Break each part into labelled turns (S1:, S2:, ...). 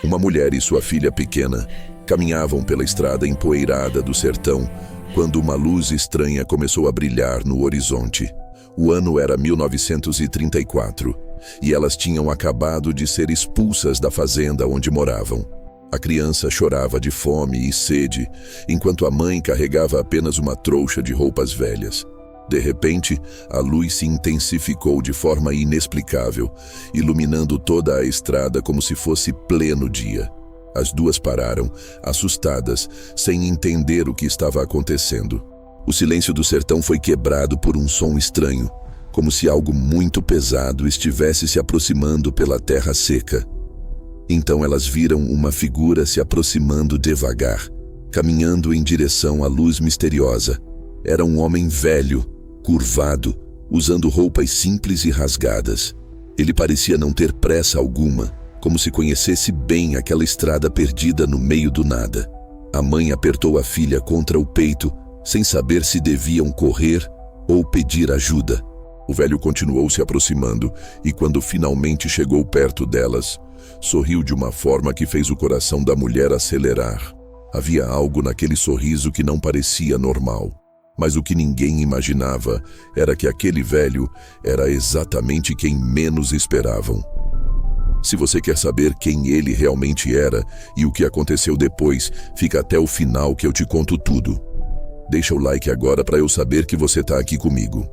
S1: Uma mulher e sua filha pequena caminhavam pela estrada empoeirada do sertão quando uma luz estranha começou a brilhar no horizonte. O ano era 1934 e elas tinham acabado de ser expulsas da fazenda onde moravam. A criança chorava de fome e sede, enquanto a mãe carregava apenas uma trouxa de roupas velhas. De repente, a luz se intensificou de forma inexplicável, iluminando toda a estrada como se fosse pleno dia. As duas pararam, assustadas, sem entender o que estava acontecendo. O silêncio do sertão foi quebrado por um som estranho, como se algo muito pesado estivesse se aproximando pela terra seca. Então elas viram uma figura se aproximando devagar, caminhando em direção à luz misteriosa. Era um homem velho, curvado, usando roupas simples e rasgadas. Ele parecia não ter pressa alguma, como se conhecesse bem aquela estrada perdida no meio do nada. A mãe apertou a filha contra o peito, sem saber se deviam correr ou pedir ajuda. O velho continuou se aproximando e, quando finalmente chegou perto delas, sorriu de uma forma que fez o coração da mulher acelerar. Havia algo naquele sorriso que não parecia normal. Mas o que ninguém imaginava era que aquele velho era exatamente quem menos esperavam. Se você quer saber quem ele realmente era e o que aconteceu depois, fica até o final que eu te conto tudo. Deixa o like agora para eu saber que você está aqui comigo.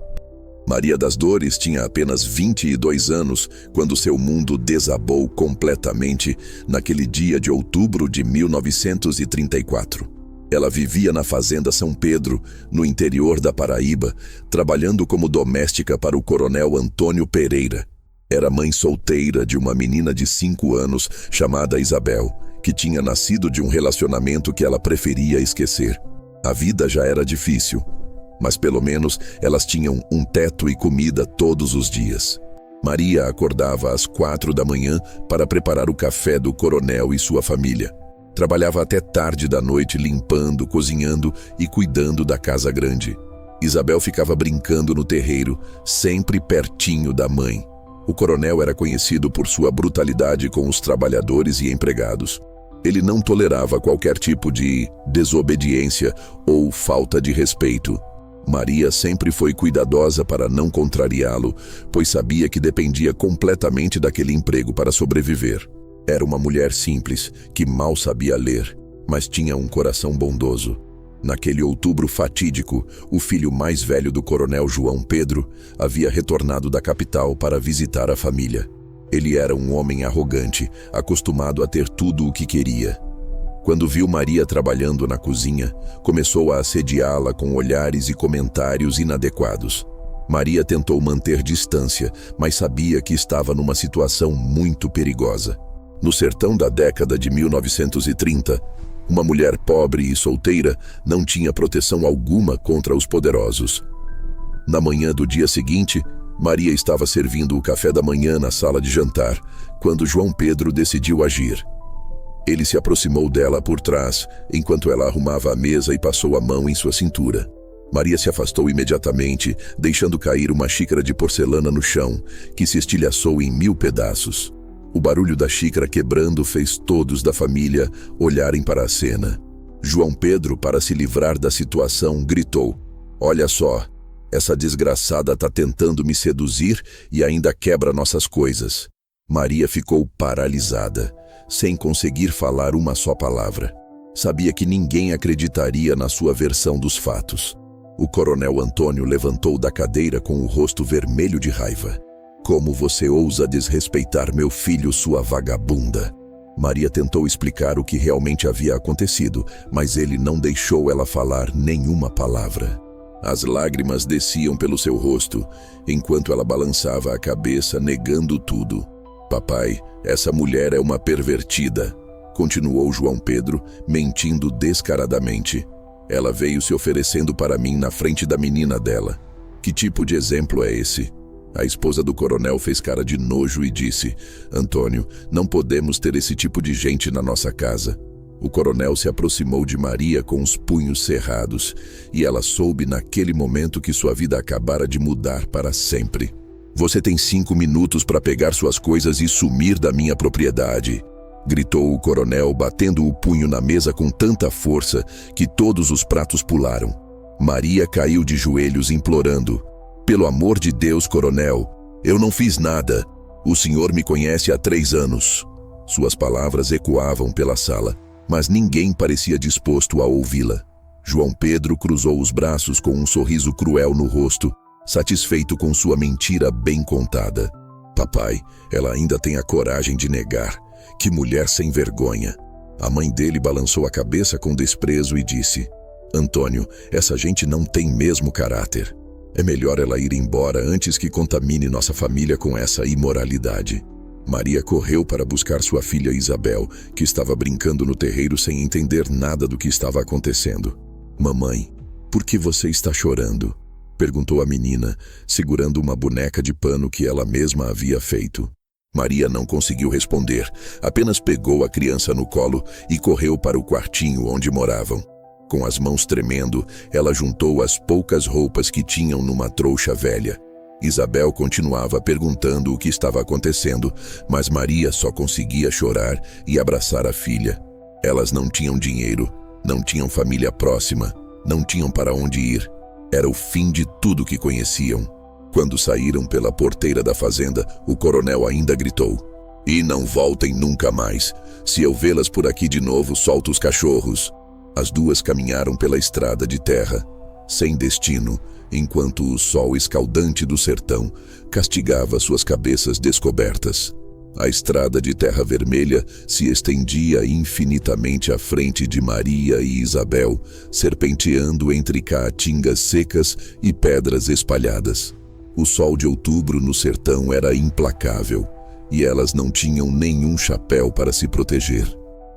S1: Maria das Dores tinha apenas 22 anos quando seu mundo desabou completamente naquele dia de outubro de 1934. Ela vivia na fazenda São Pedro, no interior da Paraíba, trabalhando como doméstica para o coronel Antônio Pereira. Era mãe solteira de uma menina de 5 anos chamada Isabel, que tinha nascido de um relacionamento que ela preferia esquecer. A vida já era difícil, mas pelo menos elas tinham um teto e comida todos os dias. Maria acordava às 4 da manhã para preparar o café do coronel e sua família. Trabalhava até tarde da noite limpando, cozinhando e cuidando da casa grande. Isabel ficava brincando no terreiro, sempre pertinho da mãe. O coronel era conhecido por sua brutalidade com os trabalhadores e empregados. Ele não tolerava qualquer tipo de desobediência ou falta de respeito. Maria sempre foi cuidadosa para não contrariá-lo, pois sabia que dependia completamente daquele emprego para sobreviver. Era uma mulher simples, que mal sabia ler, mas tinha um coração bondoso. Naquele outubro fatídico, o filho mais velho do coronel João Pedro havia retornado da capital para visitar a família. Ele era um homem arrogante, acostumado a ter tudo o que queria. Quando viu Maria trabalhando na cozinha, começou a assediá-la com olhares e comentários inadequados. Maria tentou manter distância, mas sabia que estava numa situação muito perigosa. No sertão da década de 1930, uma mulher pobre e solteira não tinha proteção alguma contra os poderosos. Na manhã do dia seguinte, Maria estava servindo o café da manhã na sala de jantar, quando João Pedro decidiu agir. Ele se aproximou dela por trás, enquanto ela arrumava a mesa e passou a mão em sua cintura. Maria se afastou imediatamente, deixando cair uma xícara de porcelana no chão, que se estilhaçou em 1000 pedaços. O barulho da xícara quebrando fez todos da família olharem para a cena. João Pedro, para se livrar da situação, gritou: "Olha só, essa desgraçada está tentando me seduzir e ainda quebra nossas coisas." Maria ficou paralisada, sem conseguir falar uma só palavra. Sabia que ninguém acreditaria na sua versão dos fatos. O coronel Antônio levantou da cadeira com o rosto vermelho de raiva. "Como você ousa desrespeitar meu filho, sua vagabunda?" Maria tentou explicar o que realmente havia acontecido, mas ele não deixou ela falar nenhuma palavra. As lágrimas desciam pelo seu rosto, enquanto ela balançava a cabeça, negando tudo. "Papai, essa mulher é uma pervertida", continuou João Pedro, mentindo descaradamente. "Ela veio se oferecendo para mim na frente da menina dela. Que tipo de exemplo é esse?" A esposa do coronel fez cara de nojo e disse: "Antônio, não podemos ter esse tipo de gente na nossa casa." O coronel se aproximou de Maria com os punhos cerrados, e ela soube naquele momento que sua vida acabara de mudar para sempre. "Você tem 5 minutos para pegar suas coisas e sumir da minha propriedade." gritou o coronel, batendo o punho na mesa com tanta força que todos os pratos pularam. Maria caiu de joelhos implorando: "Pelo amor de Deus, coronel, eu não fiz nada. O senhor me conhece há 3 anos." Suas palavras ecoavam pela sala, mas ninguém parecia disposto a ouvi-la. João Pedro cruzou os braços com um sorriso cruel no rosto, satisfeito com sua mentira bem contada. "Papai, ela ainda tem a coragem de negar. Que mulher sem vergonha." A mãe dele balançou a cabeça com desprezo e disse: "Antônio, essa gente não tem mesmo caráter. É melhor ela ir embora antes que contamine nossa família com essa imoralidade." Maria correu para buscar sua filha Isabel, que estava brincando no terreiro sem entender nada do que estava acontecendo. "Mamãe, por que você está chorando?" perguntou a menina, segurando uma boneca de pano que ela mesma havia feito. Maria não conseguiu responder, apenas pegou a criança no colo e correu para o quartinho onde moravam. Com as mãos tremendo, ela juntou as poucas roupas que tinham numa trouxa velha. Isabel continuava perguntando o que estava acontecendo, mas Maria só conseguia chorar e abraçar a filha. Elas não tinham dinheiro, não tinham família próxima, não tinham para onde ir. Era o fim de tudo que conheciam. Quando saíram pela porteira da fazenda, o coronel ainda gritou: "E não voltem nunca mais. Se eu vê-las por aqui de novo, solto os cachorros." As duas caminharam pela estrada de terra, sem destino, enquanto o sol escaldante do sertão castigava suas cabeças descobertas. A estrada de terra vermelha se estendia infinitamente à frente de Maria e Isabel, serpenteando entre caatingas secas e pedras espalhadas. O sol de outubro no sertão era implacável, e elas não tinham nenhum chapéu para se proteger.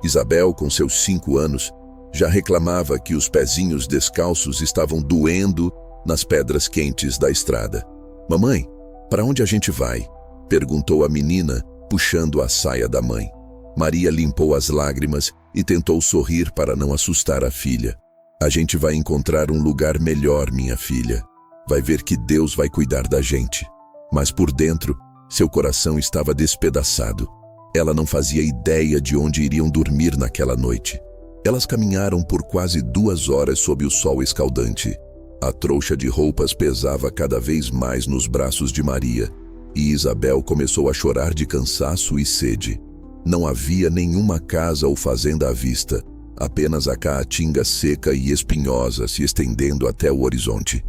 S1: Isabel, com seus 5 anos, já reclamava que os pezinhos descalços estavam doendo nas pedras quentes da estrada. "Mamãe, para onde a gente vai?" perguntou a menina, puxando a saia da mãe. Maria limpou as lágrimas e tentou sorrir para não assustar a filha. "A gente vai encontrar um lugar melhor, minha filha. Vai ver que Deus vai cuidar da gente." Mas por dentro, seu coração estava despedaçado. Ela não fazia ideia de onde iriam dormir naquela noite. Elas caminharam por quase 2 horas sob o sol escaldante. A trouxa de roupas pesava cada vez mais nos braços de Maria, e Isabel começou a chorar de cansaço e sede. Não havia nenhuma casa ou fazenda à vista, apenas a caatinga seca e espinhosa se estendendo até o horizonte.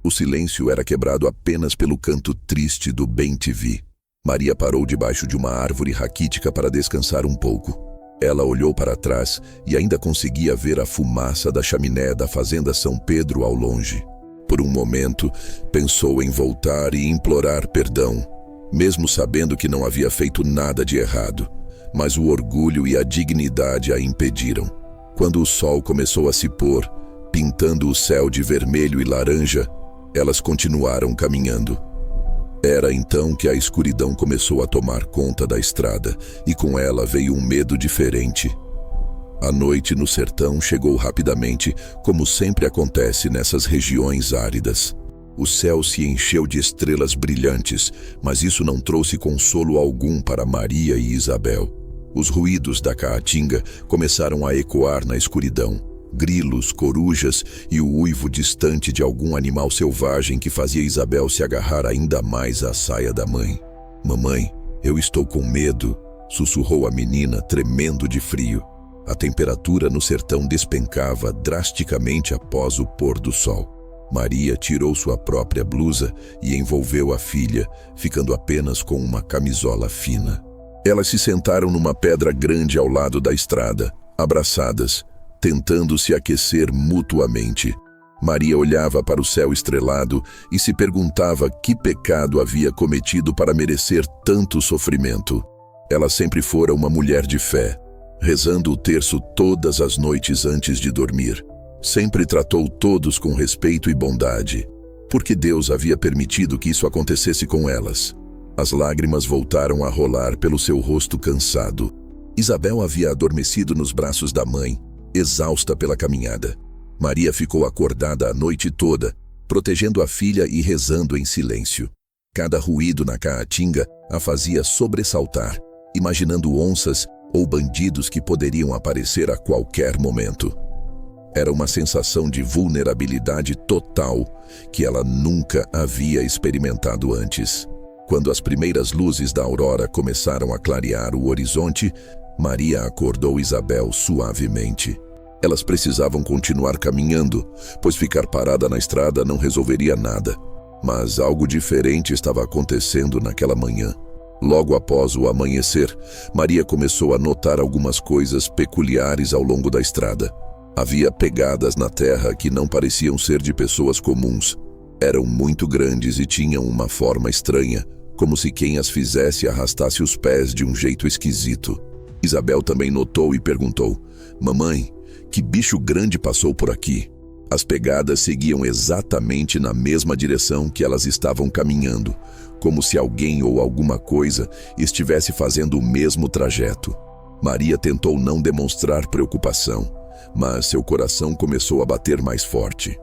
S1: O silêncio era quebrado apenas pelo canto triste do bem-te-vi. Maria parou debaixo de uma árvore raquítica para descansar um pouco. Ela olhou para trás e ainda conseguia ver a fumaça da chaminé da fazenda São Pedro ao longe. Por um momento, pensou em voltar e implorar perdão, mesmo sabendo que não havia feito nada de errado, mas o orgulho e a dignidade a impediram. Quando o sol começou a se pôr, pintando o céu de vermelho e laranja, elas continuaram caminhando. Era então que a escuridão começou a tomar conta da estrada, e com ela veio um medo diferente. A noite no sertão chegou rapidamente, como sempre acontece nessas regiões áridas. O céu se encheu de estrelas brilhantes, mas isso não trouxe consolo algum para Maria e Isabel. Os ruídos da caatinga começaram a ecoar na escuridão. Grilos, corujas e o uivo distante de algum animal selvagem que fazia Isabel se agarrar ainda mais à saia da mãe. "Mamãe, eu estou com medo", sussurrou a menina, tremendo de frio. A temperatura no sertão despencava drasticamente após o pôr do sol. Maria tirou sua própria blusa e envolveu a filha, ficando apenas com uma camisola fina. Elas se sentaram numa pedra grande ao lado da estrada, abraçadas, tentando se aquecer mutuamente. Maria olhava para o céu estrelado e se perguntava que pecado havia cometido para merecer tanto sofrimento. Ela sempre fora uma mulher de fé, rezando o terço todas as noites antes de dormir. Sempre tratou todos com respeito e bondade. Por que Deus havia permitido que isso acontecesse com elas? As lágrimas voltaram a rolar pelo seu rosto cansado. Isabel havia adormecido nos braços da mãe, exausta pela caminhada. Maria ficou acordada a noite toda, protegendo a filha e rezando em silêncio. Cada ruído na caatinga a fazia sobressaltar, imaginando onças ou bandidos que poderiam aparecer a qualquer momento. Era uma sensação de vulnerabilidade total que ela nunca havia experimentado antes. Quando as primeiras luzes da aurora começaram a clarear o horizonte, Maria acordou Isabel suavemente. Elas precisavam continuar caminhando, pois ficar parada na estrada não resolveria nada. Mas algo diferente estava acontecendo naquela manhã. Logo após o amanhecer, Maria começou a notar algumas coisas peculiares ao longo da estrada. Havia pegadas na terra que não pareciam ser de pessoas comuns. Eram muito grandes e tinham uma forma estranha, como se quem as fizesse arrastasse os pés de um jeito esquisito. Isabel também notou e perguntou: "Mamãe, que bicho grande passou por aqui?" As pegadas seguiam exatamente na mesma direção que elas estavam caminhando, como se alguém ou alguma coisa estivesse fazendo o mesmo trajeto. Maria tentou não demonstrar preocupação, mas seu coração começou a bater mais forte.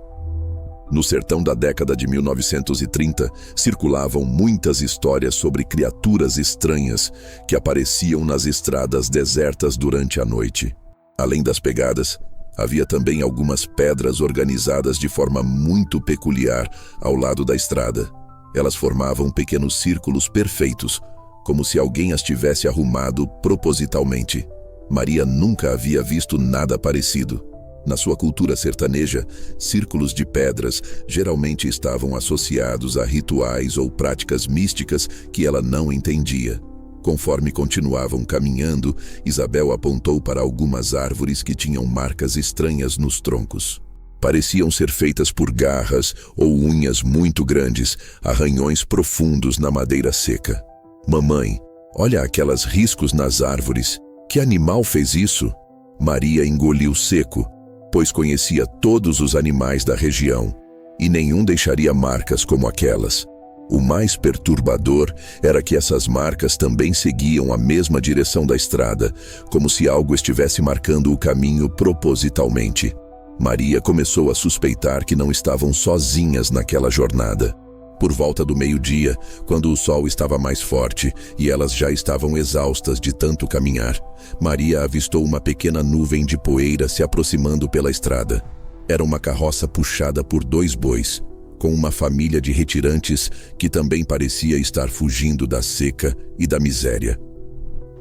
S1: No sertão da década de 1930, circulavam muitas histórias sobre criaturas estranhas que apareciam nas estradas desertas durante a noite. Além das pegadas, havia também algumas pedras organizadas de forma muito peculiar ao lado da estrada. Elas formavam pequenos círculos perfeitos, como se alguém as tivesse arrumado propositalmente. Maria nunca havia visto nada parecido. Na sua cultura sertaneja, círculos de pedras geralmente estavam associados a rituais ou práticas místicas que ela não entendia. Conforme continuavam caminhando, Isabel apontou para algumas árvores que tinham marcas estranhas nos troncos. Pareciam ser feitas por garras ou unhas muito grandes, arranhões profundos na madeira seca. "Mamãe, olha aquelas riscos nas árvores. Que animal fez isso?" Maria engoliu seco, pois conhecia todos os animais da região, e nenhum deixaria marcas como aquelas. O mais perturbador era que essas marcas também seguiam a mesma direção da estrada, como se algo estivesse marcando o caminho propositalmente. Maria começou a suspeitar que não estavam sozinhas naquela jornada. Por volta do meio-dia, quando o sol estava mais forte e elas já estavam exaustas de tanto caminhar, Maria avistou uma pequena nuvem de poeira se aproximando pela estrada. Era uma carroça puxada por 2 bois, com uma família de retirantes que também parecia estar fugindo da seca e da miséria.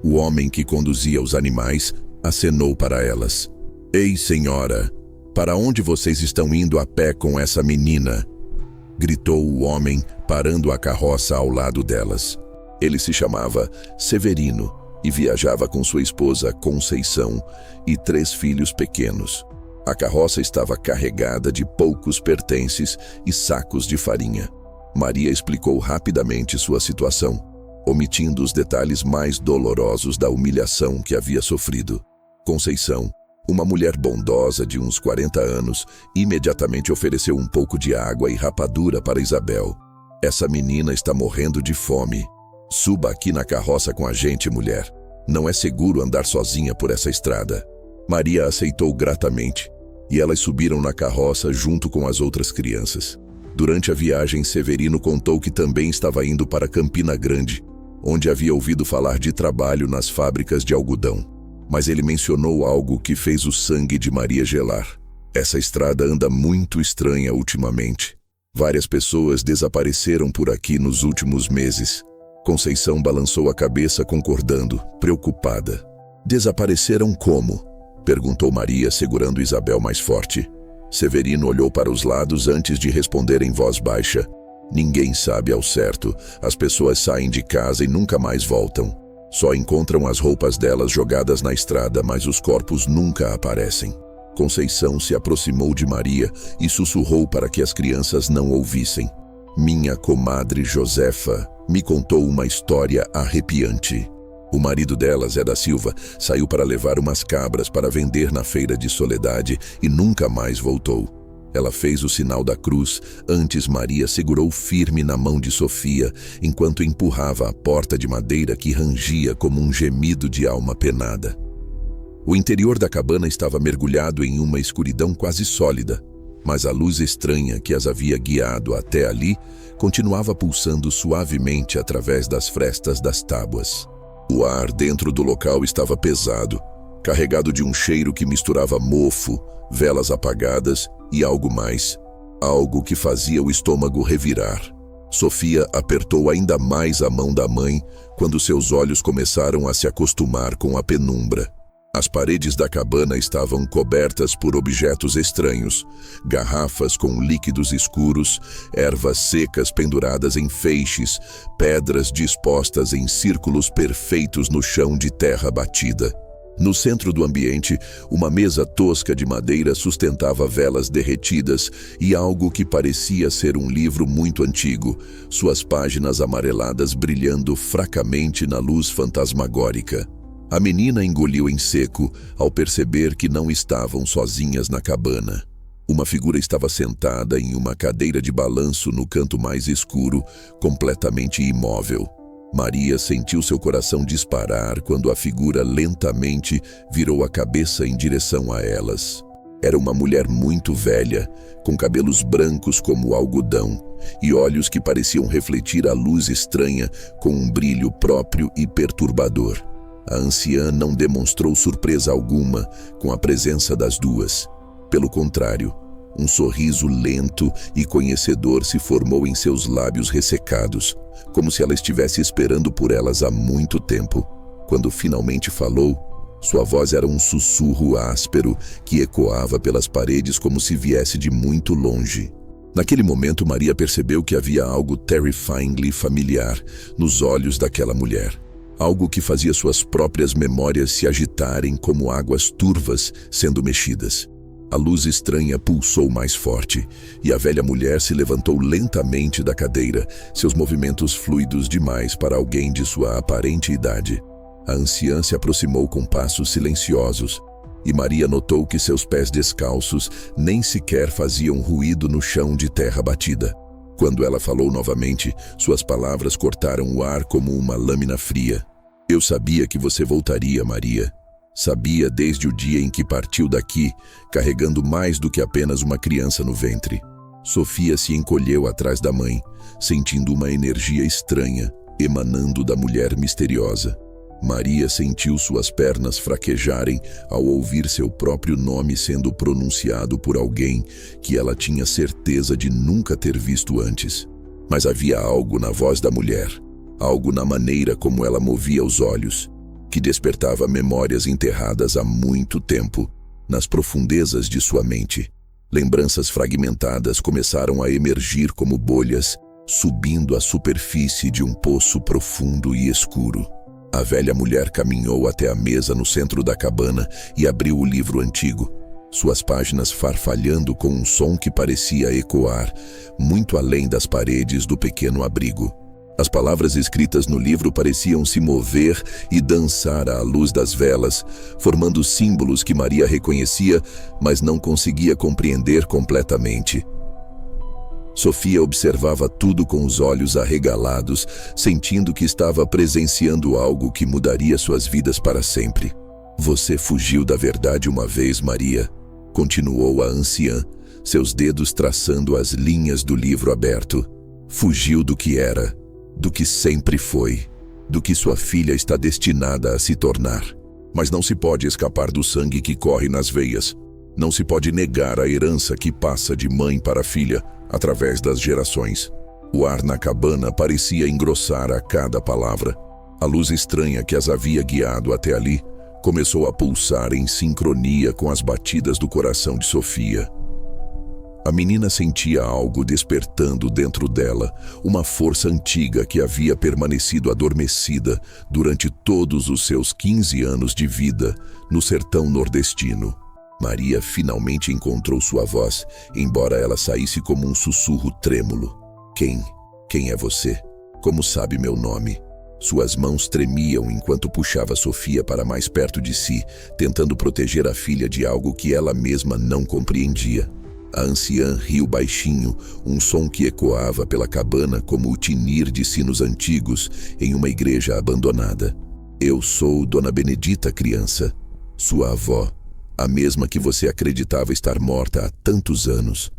S1: O homem que conduzia os animais acenou para elas. "Ei, senhora, para onde vocês estão indo a pé com essa menina?" gritou o homem, parando a carroça ao lado delas. Ele se chamava Severino e viajava com sua esposa Conceição e 3 filhos pequenos. A carroça estava carregada de poucos pertences e sacos de farinha. Maria explicou rapidamente sua situação, omitindo os detalhes mais dolorosos da humilhação que havia sofrido. Conceição, uma mulher bondosa de uns 40 anos, imediatamente ofereceu um pouco de água e rapadura para Isabel. "Essa menina está morrendo de fome. Suba aqui na carroça com a gente, mulher. Não é seguro andar sozinha por essa estrada." Maria aceitou gratamente, e elas subiram na carroça junto com as outras crianças. Durante a viagem, Severino contou que também estava indo para Campina Grande, onde havia ouvido falar de trabalho nas fábricas de algodão. Mas ele mencionou algo que fez o sangue de Maria gelar. "Essa estrada anda muito estranha ultimamente. Várias pessoas desapareceram por aqui nos últimos meses." Conceição balançou a cabeça concordando, preocupada. "Desapareceram como?" perguntou Maria, segurando Isabel mais forte. Severino olhou para os lados antes de responder em voz baixa. "Ninguém sabe ao certo. As pessoas saem de casa e nunca mais voltam. Só encontram as roupas delas jogadas na estrada, mas os corpos nunca aparecem." Conceição se aproximou de Maria e sussurrou para que as crianças não ouvissem. "Minha comadre Josefa me contou uma história arrepiante. O marido delas, Zé da Silva, saiu para levar umas cabras para vender na feira de Soledade e nunca mais voltou. Ela fez o sinal da cruz, antes Maria segurou firme na mão de Sofia, enquanto empurrava a porta de madeira que rangia como um gemido de alma penada. O interior da cabana estava mergulhado em uma escuridão quase sólida, mas a luz estranha que as havia guiado até ali continuava pulsando suavemente através das frestas das tábuas. O ar dentro do local estava pesado, carregado de um cheiro que misturava mofo, velas apagadas e algo mais. Algo que fazia o estômago revirar. Sofia apertou ainda mais a mão da mãe quando seus olhos começaram a se acostumar com a penumbra. As paredes da cabana estavam cobertas por objetos estranhos, garrafas com líquidos escuros, ervas secas penduradas em feixes, pedras dispostas em círculos perfeitos no chão de terra batida. No centro do ambiente, uma mesa tosca de madeira sustentava velas derretidas e algo que parecia ser um livro muito antigo, suas páginas amareladas brilhando fracamente na luz fantasmagórica. A menina engoliu em seco ao perceber que não estavam sozinhas na cabana. Uma figura estava sentada em uma cadeira de balanço no canto mais escuro, completamente imóvel. Maria sentiu seu coração disparar quando a figura lentamente virou a cabeça em direção a elas. Era uma mulher muito velha, com cabelos brancos como algodão e olhos que pareciam refletir a luz estranha com um brilho próprio e perturbador. A anciã não demonstrou surpresa alguma com a presença das duas. Pelo contrário, um sorriso lento e conhecedor se formou em seus lábios ressecados, como se ela estivesse esperando por elas há muito tempo. Quando finalmente falou, sua voz era um sussurro áspero que ecoava pelas paredes como se viesse de muito longe. Naquele momento, Maria percebeu que havia algo terrifyingly familiar nos olhos daquela mulher. Algo que fazia suas próprias memórias se agitarem como águas turvas sendo mexidas. A luz estranha pulsou mais forte, e a velha mulher se levantou lentamente da cadeira, seus movimentos fluidos demais para alguém de sua aparente idade. A anciã se aproximou com passos silenciosos, e Maria notou que seus pés descalços nem sequer faziam ruído no chão de terra batida. Quando ela falou novamente, suas palavras cortaram o ar como uma lâmina fria. Eu sabia que você voltaria, Maria. Sabia desde o dia em que partiu daqui, carregando mais do que apenas uma criança no ventre. Sofia se encolheu atrás da mãe, sentindo uma energia estranha emanando da mulher misteriosa. Maria sentiu suas pernas fraquejarem ao ouvir seu próprio nome sendo pronunciado por alguém que ela tinha certeza de nunca ter visto antes. Mas havia algo na voz da mulher, algo na maneira como ela movia os olhos, que despertava memórias enterradas há muito tempo, nas profundezas de sua mente. Lembranças fragmentadas começaram a emergir como bolhas, subindo à superfície de um poço profundo e escuro. A velha mulher caminhou até a mesa no centro da cabana e abriu o livro antigo, suas páginas farfalhando com um som que parecia ecoar, muito além das paredes do pequeno abrigo. As palavras escritas no livro pareciam se mover e dançar à luz das velas, formando símbolos que Maria reconhecia, mas não conseguia compreender completamente. Sofia observava tudo com os olhos arregalados, sentindo que estava presenciando algo que mudaria suas vidas para sempre. Você fugiu da verdade uma vez, Maria, continuou a anciã, seus dedos traçando as linhas do livro aberto. Fugiu do que era, do que sempre foi, do que sua filha está destinada a se tornar. Mas não se pode escapar do sangue que corre nas veias. Não se pode negar a herança que passa de mãe para filha, através das gerações. O ar na cabana parecia engrossar a cada palavra. A luz estranha que as havia guiado até ali começou a pulsar em sincronia com as batidas do coração de Sofia. A menina sentia algo despertando dentro dela, uma força antiga que havia permanecido adormecida durante todos os seus 15 anos de vida no sertão nordestino. Maria finalmente encontrou sua voz, embora ela saísse como um sussurro trêmulo. Quem é você? Como sabe meu nome? Suas mãos tremiam enquanto puxava Sofia para mais perto de si, tentando proteger a filha de algo que ela mesma não compreendia. A anciã riu baixinho, um som que ecoava pela cabana como o tinir de sinos antigos em uma igreja abandonada. Eu sou Dona Benedita, criança, sua avó, a mesma que você acreditava estar morta há tantos anos.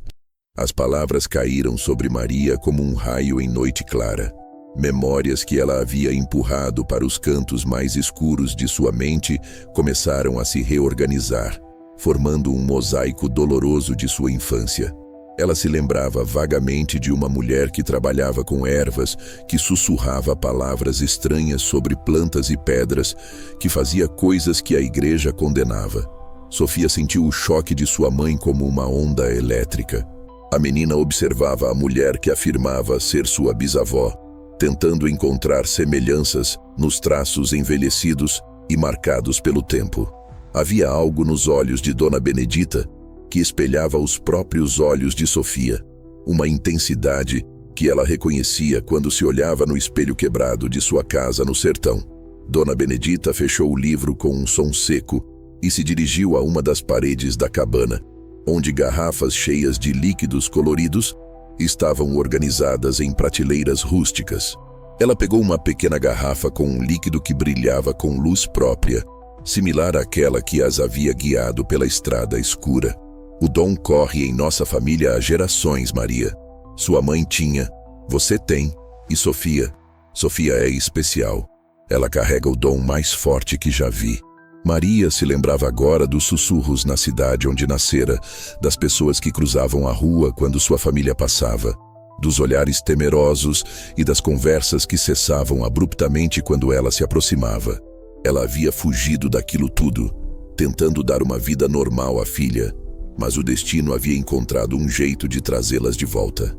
S1: As palavras caíram sobre Maria como um raio em noite clara. Memórias que ela havia empurrado para os cantos mais escuros de sua mente começaram a se reorganizar, formando um mosaico doloroso de sua infância. Ela se lembrava vagamente de uma mulher que trabalhava com ervas, que sussurrava palavras estranhas sobre plantas e pedras, que fazia coisas que a igreja condenava. Sofia sentiu o choque de sua mãe como uma onda elétrica. A menina observava a mulher que afirmava ser sua bisavó, tentando encontrar semelhanças nos traços envelhecidos e marcados pelo tempo. Havia algo nos olhos de Dona Benedita que espelhava os próprios olhos de Sofia, uma intensidade que ela reconhecia quando se olhava no espelho quebrado de sua casa no sertão. Dona Benedita fechou o livro com um som seco e se dirigiu a uma das paredes da cabana, onde garrafas cheias de líquidos coloridos estavam organizadas em prateleiras rústicas. Ela pegou uma pequena garrafa com um líquido que brilhava com luz própria, similar àquela que as havia guiado pela estrada escura. O dom corre em nossa família há gerações, Maria. Sua mãe tinha, você tem, e Sofia é especial. Ela carrega o dom mais forte que já vi. Maria se lembrava agora dos sussurros na cidade onde nascera, das pessoas que cruzavam a rua quando sua família passava, dos olhares temerosos e das conversas que cessavam abruptamente quando ela se aproximava. Ela havia fugido daquilo tudo, tentando dar uma vida normal à filha, mas o destino havia encontrado um jeito de trazê-las de volta.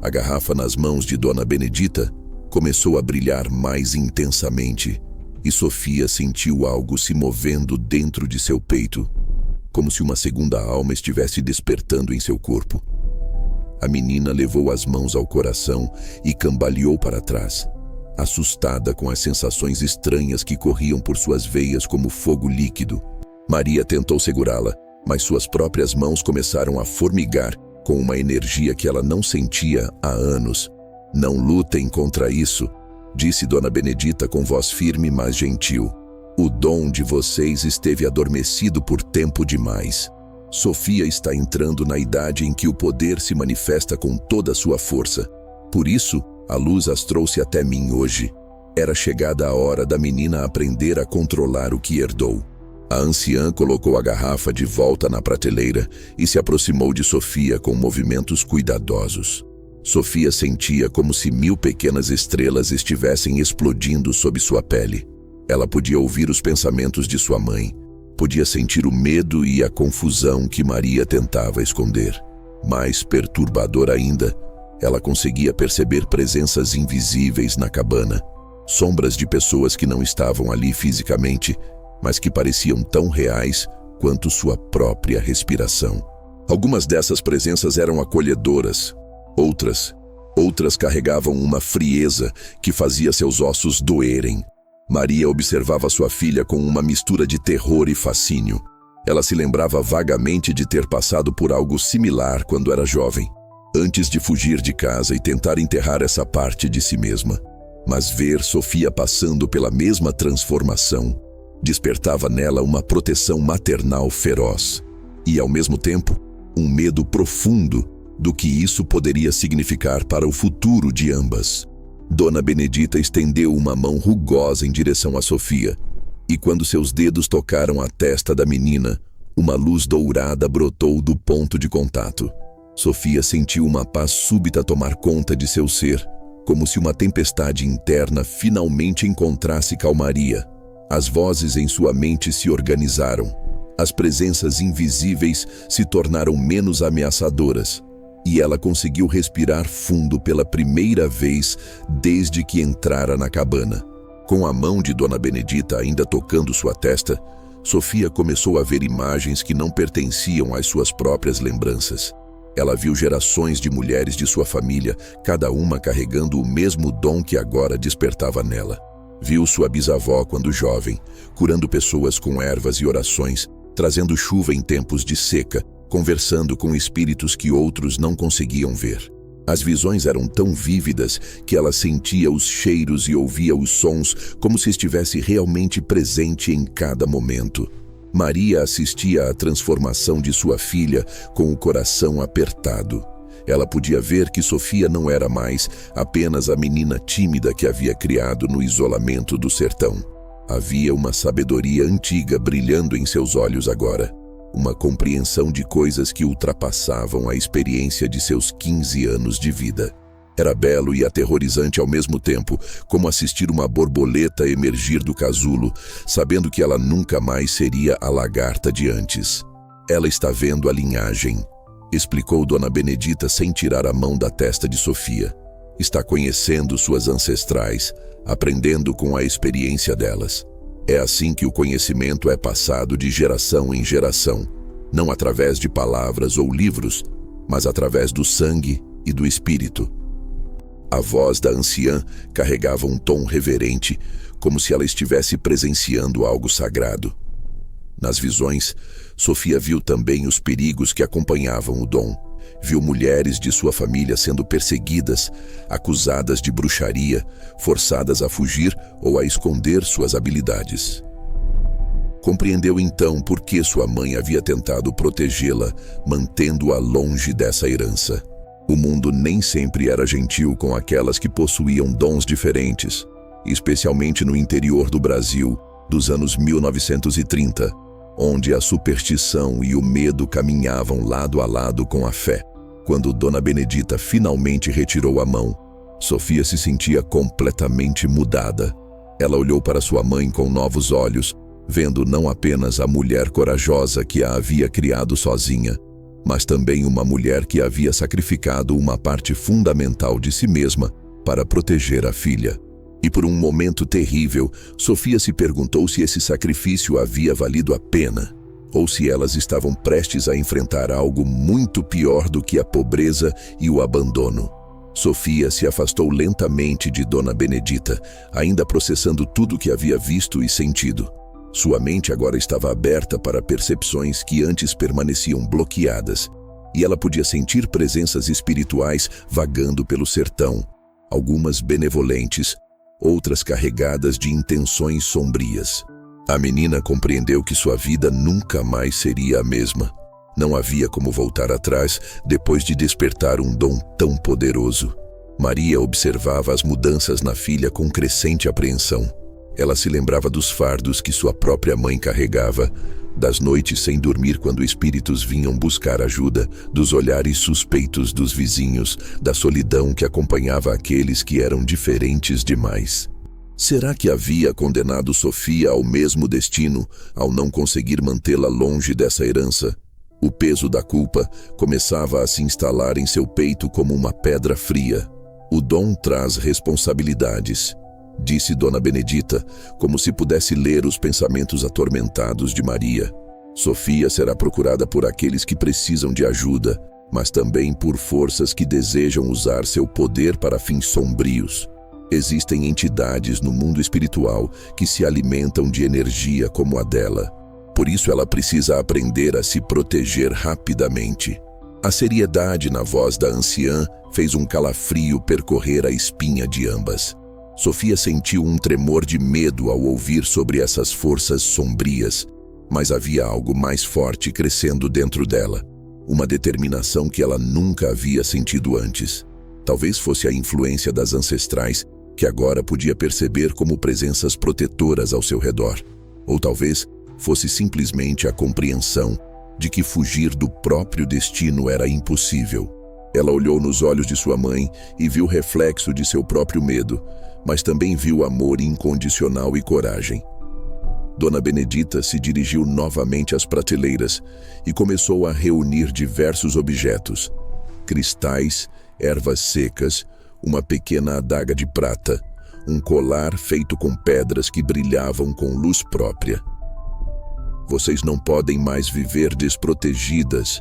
S1: A garrafa nas mãos de Dona Benedita começou a brilhar mais intensamente, e Sofia sentiu algo se movendo dentro de seu peito, como se uma segunda alma estivesse despertando em seu corpo. A menina levou as mãos ao coração e cambaleou para trás, assustada com as sensações estranhas que corriam por suas veias como fogo líquido. Maria tentou segurá-la, mas suas próprias mãos começaram a formigar com uma energia que ela não sentia há anos. Não lutem contra isso, disse Dona Benedita com voz firme mas gentil. O dom de vocês esteve adormecido por tempo demais. Sofia está entrando na idade em que o poder se manifesta com toda a sua força. Por isso, a luz as trouxe até mim hoje. Era chegada a hora da menina aprender a controlar o que herdou. A anciã colocou a garrafa de volta na prateleira e se aproximou de Sofia com movimentos cuidadosos. Sofia sentia como se 1000 pequenas estrelas estivessem explodindo sob sua pele. Ela podia ouvir os pensamentos de sua mãe, podia sentir o medo e a confusão que Maria tentava esconder. Mais perturbador ainda, ela conseguia perceber presenças invisíveis na cabana, sombras de pessoas que não estavam ali fisicamente, mas que pareciam tão reais quanto sua própria respiração. Algumas dessas presenças eram acolhedoras, outras carregavam uma frieza que fazia seus ossos doerem. Maria observava sua filha com uma mistura de terror e fascínio. Ela se lembrava vagamente de ter passado por algo similar quando era jovem, antes de fugir de casa e tentar enterrar essa parte de si mesma. Mas ver Sofia passando pela mesma transformação despertava nela uma proteção maternal feroz e, ao mesmo tempo, um medo profundo do que isso poderia significar para o futuro de ambas. Dona Benedita estendeu uma mão rugosa em direção a Sofia, e quando seus dedos tocaram a testa da menina, uma luz dourada brotou do ponto de contato. Sofia sentiu uma paz súbita tomar conta de seu ser, como se uma tempestade interna finalmente encontrasse calmaria. As vozes em sua mente se organizaram. As presenças invisíveis se tornaram menos ameaçadoras, e ela conseguiu respirar fundo pela primeira vez desde que entrara na cabana. Com a mão de Dona Benedita ainda tocando sua testa, Sofia começou a ver imagens que não pertenciam às suas próprias lembranças. Ela viu gerações de mulheres de sua família, cada uma carregando o mesmo dom que agora despertava nela. Viu sua bisavó quando jovem, curando pessoas com ervas e orações, trazendo chuva em tempos de seca, conversando com espíritos que outros não conseguiam ver. As visões eram tão vívidas que ela sentia os cheiros e ouvia os sons como se estivesse realmente presente em cada momento. Maria assistia à transformação de sua filha com o coração apertado. Ela podia ver que Sofia não era mais apenas a menina tímida que havia criado no isolamento do sertão. Havia uma sabedoria antiga brilhando em seus olhos agora. Uma compreensão de coisas que ultrapassavam a experiência de seus 15 anos de vida. Era belo e aterrorizante ao mesmo tempo, como assistir uma borboleta emergir do casulo, sabendo que ela nunca mais seria a lagarta de antes. Ela está vendo a linhagem, explicou Dona Benedita sem tirar a mão da testa de Sofia. Está conhecendo suas ancestrais, aprendendo com a experiência delas. É assim que o conhecimento é passado de geração em geração, não através de palavras ou livros, mas através do sangue e do espírito. A voz da anciã carregava um tom reverente, como se ela estivesse presenciando algo sagrado. Nas visões, Sofia viu também os perigos que acompanhavam o dom. Viu mulheres de sua família sendo perseguidas, acusadas de bruxaria, forçadas a fugir ou a esconder suas habilidades. Compreendeu então por que sua mãe havia tentado protegê-la, mantendo-a longe dessa herança. O mundo nem sempre era gentil com aquelas que possuíam dons diferentes, especialmente no interior do Brasil, dos anos 1930, onde a superstição e o medo caminhavam lado a lado com a fé. Quando Dona Benedita finalmente retirou a mão, Sofia se sentia completamente mudada. Ela olhou para sua mãe com novos olhos, vendo não apenas a mulher corajosa que a havia criado sozinha, mas também uma mulher que havia sacrificado uma parte fundamental de si mesma para proteger a filha. E por um momento terrível, Sofia se perguntou se esse sacrifício havia valido a pena, ou se elas estavam prestes a enfrentar algo muito pior do que a pobreza e o abandono. Sofia se afastou lentamente de Dona Benedita, ainda processando tudo o que havia visto e sentido. Sua mente agora estava aberta para percepções que antes permaneciam bloqueadas, e ela podia sentir presenças espirituais vagando pelo sertão, algumas benevolentes, outras carregadas de intenções sombrias. A menina compreendeu que sua vida nunca mais seria a mesma. Não havia como voltar atrás depois de despertar um dom tão poderoso. Maria observava as mudanças na filha com crescente apreensão. Ela se lembrava dos fardos que sua própria mãe carregava, das noites sem dormir quando espíritos vinham buscar ajuda, dos olhares suspeitos dos vizinhos, da solidão que acompanhava aqueles que eram diferentes demais. Será que havia condenado Sofia ao mesmo destino ao não conseguir mantê-la longe dessa herança? O peso da culpa começava a se instalar em seu peito como uma pedra fria. O dom traz responsabilidades, disse Dona Benedita, como se pudesse ler os pensamentos atormentados de Maria. Sofia será procurada por aqueles que precisam de ajuda, mas também por forças que desejam usar seu poder para fins sombrios. Existem entidades no mundo espiritual que se alimentam de energia como a dela. Por isso ela precisa aprender a se proteger rapidamente. A seriedade na voz da anciã fez um calafrio percorrer a espinha de ambas. Sofia sentiu um tremor de medo ao ouvir sobre essas forças sombrias, mas havia algo mais forte crescendo dentro dela, uma determinação que ela nunca havia sentido antes. Talvez fosse a influência das ancestrais, que agora podia perceber como presenças protetoras ao seu redor. Ou talvez fosse simplesmente a compreensão de que fugir do próprio destino era impossível. Ela olhou nos olhos de sua mãe e viu o reflexo de seu próprio medo, mas também viu amor incondicional e coragem. Dona Benedita se dirigiu novamente às prateleiras e começou a reunir diversos objetos: cristais, ervas secas, uma pequena adaga de prata, um colar feito com pedras que brilhavam com luz própria. Vocês não podem mais viver desprotegidas,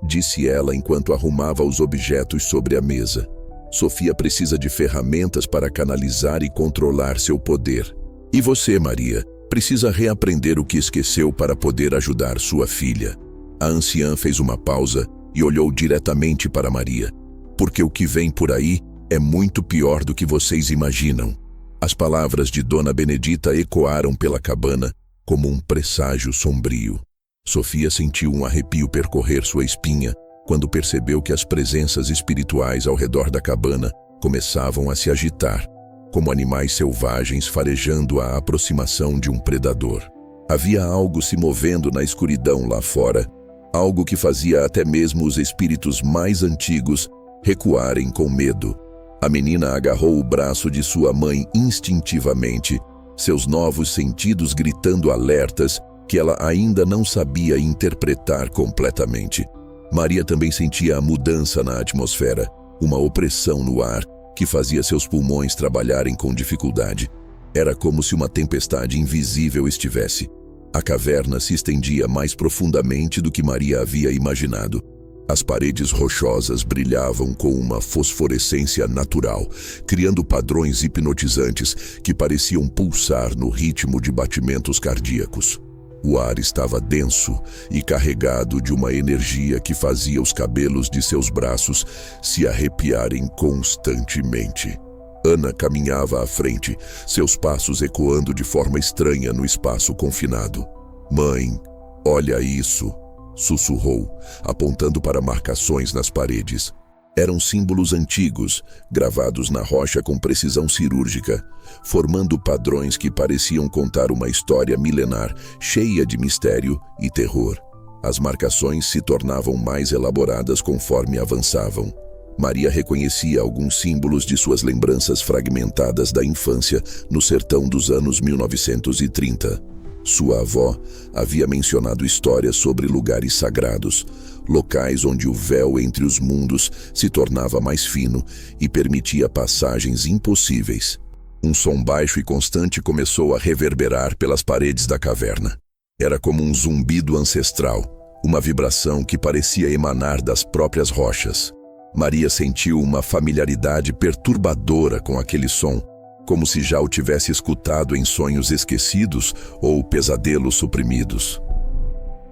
S1: disse ela enquanto arrumava os objetos sobre a mesa. Sofia precisa de ferramentas para canalizar e controlar seu poder. E você, Maria, precisa reaprender o que esqueceu para poder ajudar sua filha. A anciã fez uma pausa e olhou diretamente para Maria. Porque o que vem por aí é muito pior do que vocês imaginam. As palavras de Dona Benedita ecoaram pela cabana como um presságio sombrio. Sofia sentiu um arrepio percorrer sua espinha, quando percebeu que as presenças espirituais ao redor da cabana começavam a se agitar, como animais selvagens farejando a aproximação de um predador. Havia algo se movendo na escuridão lá fora, algo que fazia até mesmo os espíritos mais antigos recuarem com medo. A menina agarrou o braço de sua mãe instintivamente, seus novos sentidos gritando alertas que ela ainda não sabia interpretar completamente. Maria também sentia a mudança na atmosfera, uma opressão no ar que fazia seus pulmões trabalharem com dificuldade. Era como se uma tempestade invisível estivesse. A caverna se estendia mais profundamente do que Maria havia imaginado. As paredes rochosas brilhavam com uma fosforescência natural, criando padrões hipnotizantes que pareciam pulsar no ritmo de batimentos cardíacos. O ar estava denso e carregado de uma energia que fazia os cabelos de seus braços se arrepiarem constantemente. Ana caminhava à frente, seus passos ecoando de forma estranha no espaço confinado. "Mãe, olha isso", sussurrou, apontando para marcações nas paredes. Eram símbolos antigos, gravados na rocha com precisão cirúrgica, formando padrões que pareciam contar uma história milenar, cheia de mistério e terror. As marcações se tornavam mais elaboradas conforme avançavam. Maria reconhecia alguns símbolos de suas lembranças fragmentadas da infância no sertão dos anos 1930. Sua avó havia mencionado histórias sobre lugares sagrados, locais onde o véu entre os mundos se tornava mais fino e permitia passagens impossíveis. Um som baixo e constante começou a reverberar pelas paredes da caverna. Era como um zumbido ancestral, uma vibração que parecia emanar das próprias rochas. Maria sentiu uma familiaridade perturbadora com aquele som, como se já o tivesse escutado em sonhos esquecidos ou pesadelos suprimidos.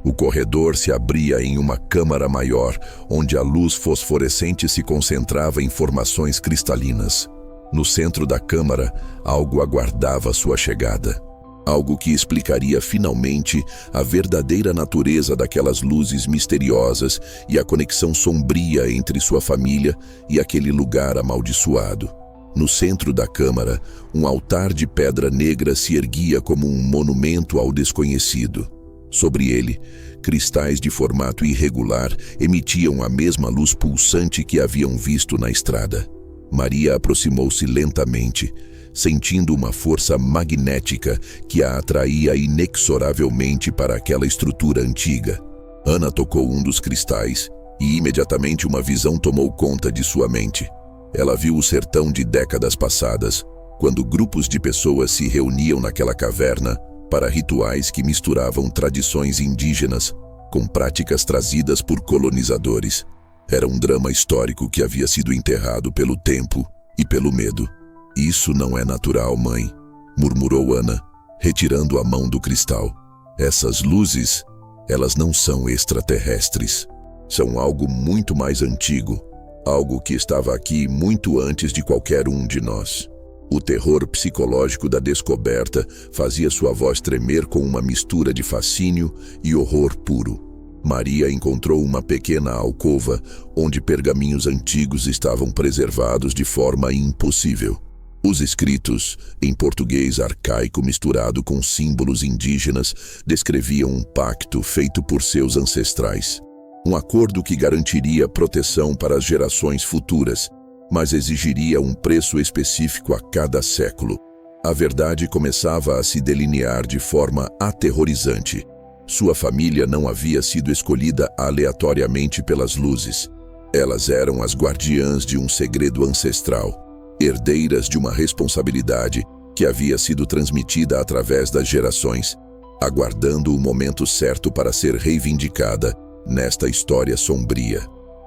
S1: O corredor se abria em uma câmara maior, onde a luz fosforescente se concentrava em formações cristalinas. No centro da câmara, algo aguardava sua chegada. Algo que explicaria finalmente a verdadeira natureza daquelas luzes misteriosas e a conexão sombria entre sua família e aquele lugar amaldiçoado. No centro da câmara, um altar de pedra negra se erguia como um monumento ao desconhecido. Sobre ele, cristais de formato irregular emitiam a mesma luz pulsante que haviam visto na estrada. Maria aproximou-se lentamente, sentindo uma força magnética que a atraía inexoravelmente para aquela estrutura antiga. Ana tocou um dos cristais e imediatamente uma visão tomou conta de sua mente. Ela viu o sertão de décadas passadas, quando grupos de pessoas se reuniam naquela caverna para rituais que misturavam tradições indígenas com práticas trazidas por colonizadores. Era um drama histórico que havia sido enterrado pelo tempo e pelo medo. "Isso não é natural, mãe", murmurou Ana, retirando a mão do cristal. "Essas luzes, elas não são extraterrestres. São algo muito mais antigo, algo que estava aqui muito antes de qualquer um de nós." O terror psicológico da descoberta fazia sua voz tremer com uma mistura de fascínio e horror puro. Maria encontrou uma pequena alcova onde pergaminhos antigos estavam preservados de forma impossível. Os escritos, em português arcaico misturado com símbolos indígenas, descreviam um pacto feito por seus ancestrais. Um acordo que garantiria proteção para as gerações futuras, mas exigiria um preço específico a cada século. A verdade começava a se delinear de forma aterrorizante. Sua família não havia sido escolhida aleatoriamente pelas luzes. Elas eram as guardiãs de um segredo ancestral, herdeiras de uma responsabilidade que havia sido transmitida através das gerações, aguardando o momento certo para ser reivindicada nesta história sombria.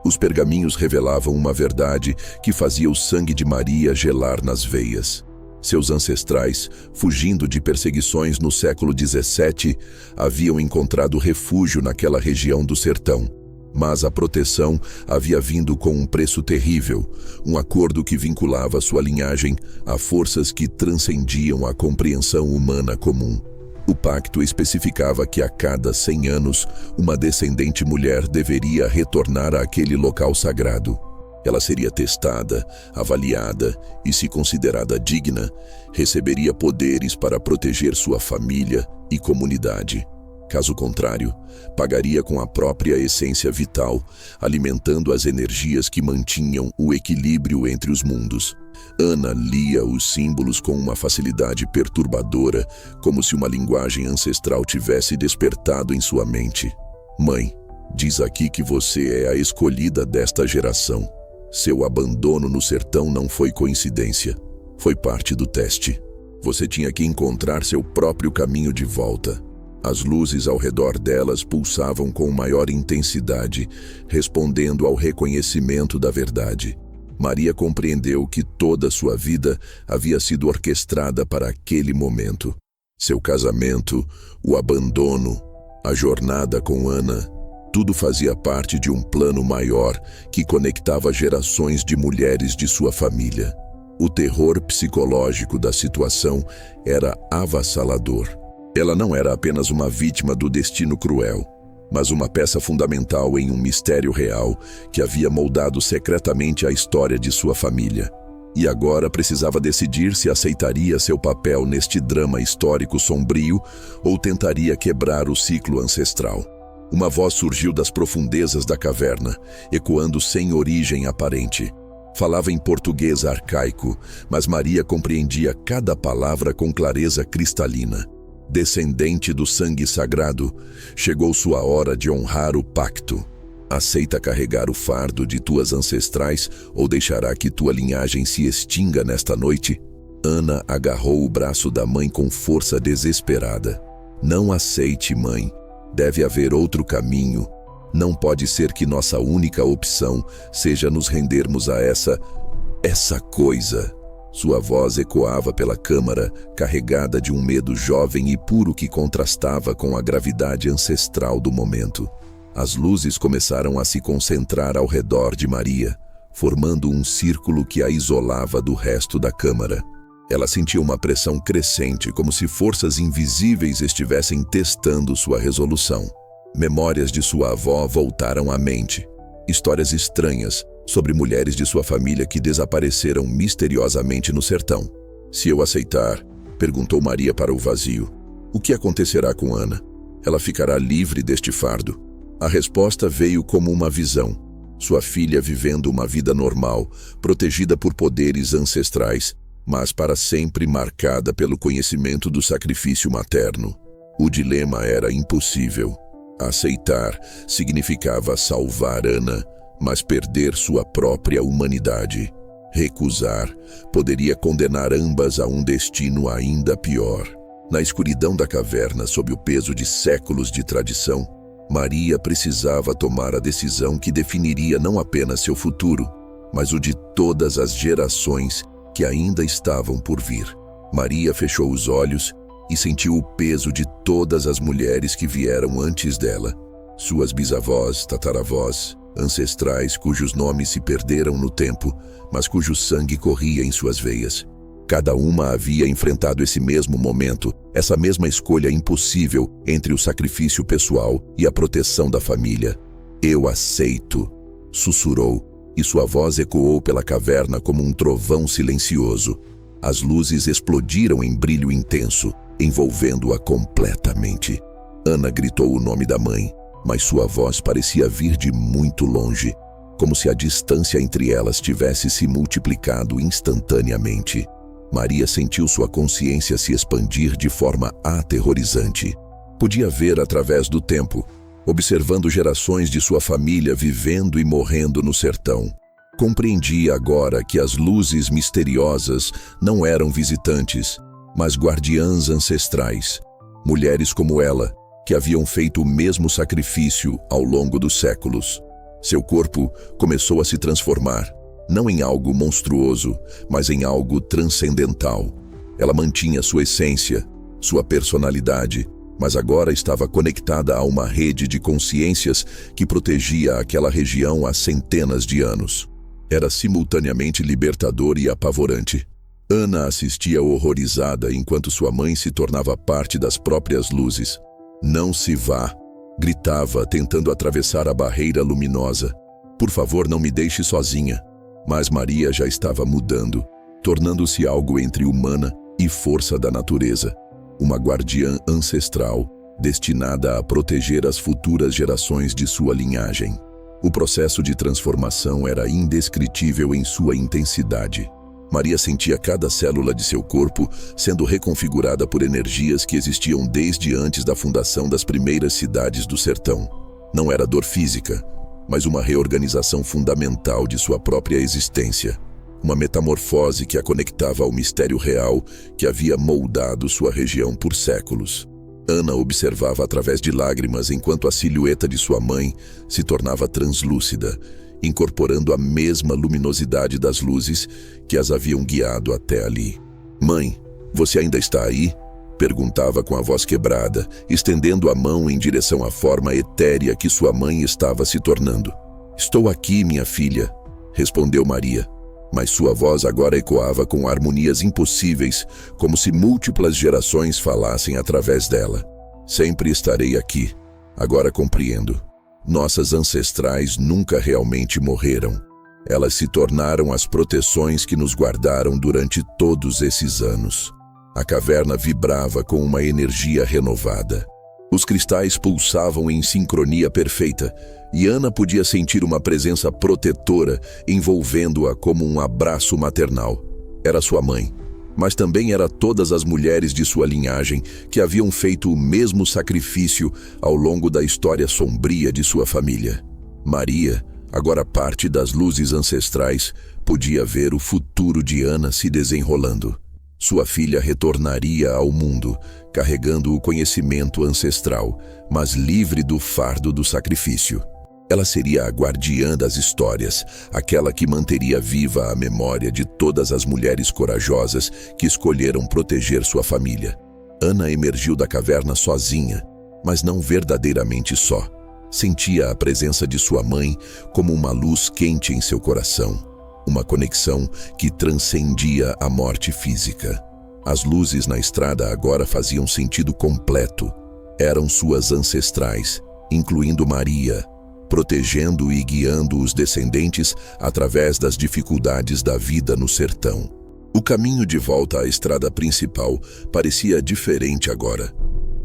S1: Os pergaminhos revelavam uma verdade que fazia o sangue de Maria gelar nas veias. Seus ancestrais, fugindo de perseguições no século XVII, haviam encontrado refúgio naquela região do sertão. Mas a proteção havia vindo com um preço terrível, um acordo que vinculava sua linhagem a forças que transcendiam a compreensão humana comum. O pacto especificava que a cada 100 anos, uma descendente mulher deveria retornar àquele local sagrado. Ela seria testada, avaliada e, se considerada digna, receberia poderes para proteger sua família e comunidade. Caso contrário, pagaria com a própria essência vital, alimentando as energias que mantinham o equilíbrio entre os mundos. Ana lia os símbolos com uma facilidade perturbadora, como se uma linguagem ancestral tivesse despertado em sua mente. Mãe, diz aqui que você é a escolhida desta geração. Seu abandono no sertão não foi coincidência. Foi parte do teste. Você tinha que encontrar seu próprio caminho de volta. As luzes ao redor delas pulsavam com maior intensidade, respondendo ao reconhecimento da verdade. Maria compreendeu que toda sua vida havia sido orquestrada para aquele momento. Seu casamento, o abandono, a jornada com Ana, tudo fazia parte de um plano maior que conectava gerações de mulheres de sua família. O terror psicológico da situação era avassalador. Ela não era apenas uma vítima do destino cruel, mas uma peça fundamental em um mistério real que havia moldado secretamente a história de sua família. E agora precisava decidir se aceitaria seu papel neste drama histórico sombrio ou tentaria quebrar o ciclo ancestral. Uma voz surgiu das profundezas da caverna, ecoando sem origem aparente. Falava em português arcaico, mas Maria compreendia cada palavra com clareza cristalina. Descendente do sangue sagrado, chegou sua hora de honrar o pacto. Aceita carregar o fardo de tuas ancestrais ou deixará que tua linhagem se extinga nesta noite? Ana agarrou o braço da mãe com força desesperada. Não aceite, mãe. Deve haver outro caminho. Não pode ser que nossa única opção seja nos rendermos a essa coisa. Sua voz ecoava pela câmara, carregada de um medo jovem e puro que contrastava com a gravidade ancestral do momento. As luzes começaram a se concentrar ao redor de Maria, formando um círculo que a isolava do resto da câmara. Ela sentia uma pressão crescente, como se forças invisíveis estivessem testando sua resolução. Memórias de sua avó voltaram à mente. Histórias estranhas sobre mulheres de sua família que desapareceram misteriosamente no sertão. Se eu aceitar, perguntou Maria para o vazio, o que acontecerá com Ana? Ela ficará livre deste fardo? A resposta veio como uma visão. Sua filha vivendo uma vida normal, protegida por poderes ancestrais, mas para sempre marcada pelo conhecimento do sacrifício materno. O dilema era impossível. Aceitar significava salvar Ana, mas perder sua própria humanidade. Recusar poderia condenar ambas a um destino ainda pior. Na escuridão da caverna, sob o peso de séculos de tradição, Maria precisava tomar a decisão que definiria não apenas seu futuro, mas o de todas as gerações que ainda estavam por vir. Maria fechou os olhos e sentiu o peso de todas as mulheres que vieram antes dela. Suas bisavós, tataravós, ancestrais cujos nomes se perderam no tempo, mas cujo sangue corria em suas veias. Cada uma havia enfrentado esse mesmo momento, essa mesma escolha impossível entre o sacrifício pessoal e a proteção da família. Eu aceito, sussurrou, e sua voz ecoou pela caverna como um trovão silencioso. As luzes explodiram em brilho intenso, envolvendo-a completamente. Ana gritou o nome da mãe, mas sua voz parecia vir de muito longe, como se a distância entre elas tivesse se multiplicado instantaneamente. Maria sentiu sua consciência se expandir de forma aterrorizante. Podia ver através do tempo, observando gerações de sua família vivendo e morrendo no sertão. Compreendia agora que as luzes misteriosas não eram visitantes, mas guardiãs ancestrais. Mulheres como ela, que haviam feito o mesmo sacrifício ao longo dos séculos. Seu corpo começou a se transformar, não em algo monstruoso, mas em algo transcendental. Ela mantinha sua essência, sua personalidade, mas agora estava conectada a uma rede de consciências que protegia aquela região há centenas de anos. Era simultaneamente libertador e apavorante. Ana assistia horrorizada enquanto sua mãe se tornava parte das próprias luzes. "Não se vá!" gritava, tentando atravessar a barreira luminosa. "Por favor, não me deixe sozinha." Mas Maria já estava mudando, tornando-se algo entre humana e força da natureza. Uma guardiã ancestral, destinada a proteger as futuras gerações de sua linhagem. O processo de transformação era indescritível em sua intensidade. Maria sentia cada célula de seu corpo sendo reconfigurada por energias que existiam desde antes da fundação das primeiras cidades do sertão. Não era dor física, mas uma reorganização fundamental de sua própria existência. Uma metamorfose que a conectava ao mistério real que havia moldado sua região por séculos. Ana observava através de lágrimas enquanto a silhueta de sua mãe se tornava translúcida, incorporando a mesma luminosidade das luzes que as haviam guiado até ali. "Mãe, você ainda está aí?" perguntava com a voz quebrada, estendendo a mão em direção à forma etérea que sua mãe estava se tornando. "Estou aqui, minha filha", respondeu Maria, mas sua voz agora ecoava com harmonias impossíveis, como se múltiplas gerações falassem através dela. "Sempre estarei aqui. Agora compreendo. Nossas ancestrais nunca realmente morreram. Elas se tornaram as proteções que nos guardaram durante todos esses anos." A caverna vibrava com uma energia renovada. Os cristais pulsavam em sincronia perfeita, e Ana podia sentir uma presença protetora envolvendo-a como um abraço maternal. Era sua mãe, mas também era todas as mulheres de sua linhagem que haviam feito o mesmo sacrifício ao longo da história sombria de sua família. Maria, agora parte das luzes ancestrais, podia ver o futuro de Ana se desenrolando. Sua filha retornaria ao mundo, carregando o conhecimento ancestral, mas livre do fardo do sacrifício. Ela seria a guardiã das histórias, aquela que manteria viva a memória de todas as mulheres corajosas que escolheram proteger sua família. Ana emergiu da caverna sozinha, mas não verdadeiramente só. Sentia a presença de sua mãe como uma luz quente em seu coração. Uma conexão que transcendia a morte física. As luzes na estrada agora faziam sentido completo. Eram suas ancestrais, incluindo Maria, protegendo e guiando os descendentes através das dificuldades da vida no sertão. O caminho de volta à estrada principal parecia diferente agora.